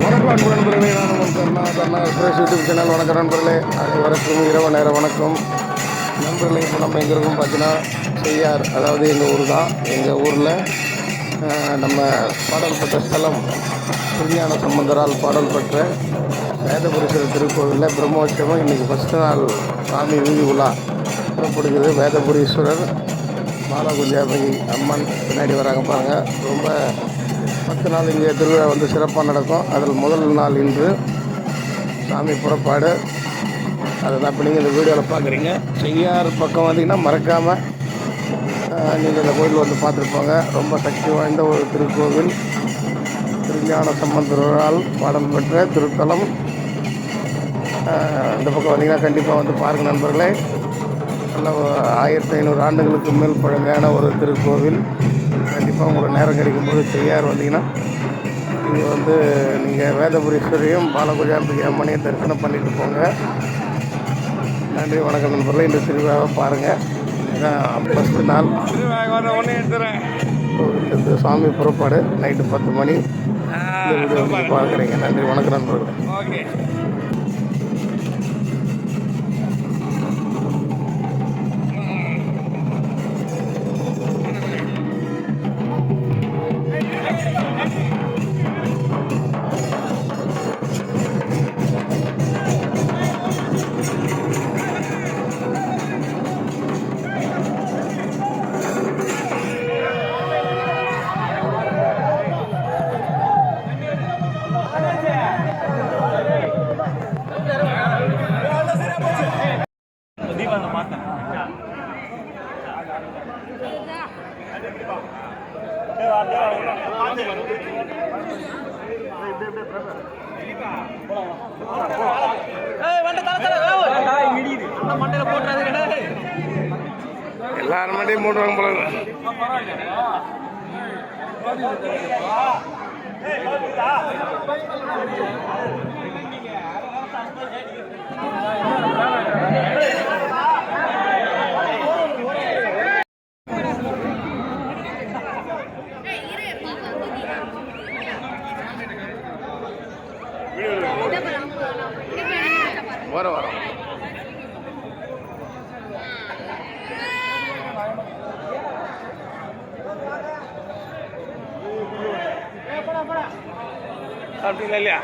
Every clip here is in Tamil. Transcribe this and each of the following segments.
வணக்கம் அன்பு நண்பர்களே, நான் உங்கள் கர்ணா எக்ஸ்பிரஸ் யூடியூப் சேனல். வணக்கம் நண்பர்களே, அனைவருக்கும் இரவு நேர வணக்கம் நண்பர்களே. இப்போ நம்ம எங்கே இருக்கோம் பார்த்தீங்கன்னா செய்யார், அதாவது எங்கள் ஊர் தான். எங்கள் ஊரில் நம்ம பாடல் பெற்ற ஸ்தலம் திருஞான சம்பந்தரால் பாடல் பெற்ற வேதபுரீஸ்வரர் திருக்கோவிலில் பிரம்மோற்சவம். இன்றைக்கி ஃபஸ்ட்டு நாள் சாமி வீதி உலா புறப்படுகிறது. வேதபுரீஸ்வரர் பாலகுஞ்சாபதி அம்மன் பின்னாடி வராங்க பாருங்கள். ரொம்ப 10 நாள் இங்கே திருவிழா வந்து சிறப்பாக நடக்கும். அதில் முதல் நாள் இன்று சாமி புறப்பாடு. அதை தான் இப்போ நீங்கள் இந்த வீடியோவில் பார்க்குறீங்க. செய்யார் பக்கம் வந்தீங்கன்னா மறக்காமல் நீங்கள் இந்த கோயில் வந்து பார்த்துருப்பாங்க. ரொம்ப சக்தி வாய்ந்த ஒரு திருக்கோவில், திருஞான சம்பந்தரால் பாடல் பெற்ற திருத்தலம். இந்த பக்கம் வந்தீங்கன்னா கண்டிப்பாக வந்து பாருங்கள் நண்பர்களே. நல்ல 1500 ஆண்டுகளுக்கு மேல் பழமையான ஒரு திருக்கோவில். கண்டிப்பாக உங்களுக்கு நேரம் கிடைக்கும்போது செய்யார் வந்தீங்கன்னா இங்கே வந்து நீங்கள் வேதபுரீஸ்வரையும் பாலகுஜாம்பிகை அம்மனையும் தரிசனம் பண்ணிட்டு போங்க. நன்றி, வணக்கம் நண்பர்களே. இந்த திருவிழாவை பாருங்கள். இதுதான் ஃபஸ்ட்டு நாள் சாமி புறப்பாடு. நைட்டு 10 மணி இந்த வீடியோ வந்து பார்க்குறீங்க. நன்றி, வணக்கம் நண்பர்களே. எல்லாரும் மண்டையும் மூடுவாங்க போல. வரோம் அப்படிங்களா இல்லையா?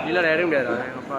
இல்லை இடம் முடியாது. அப்பா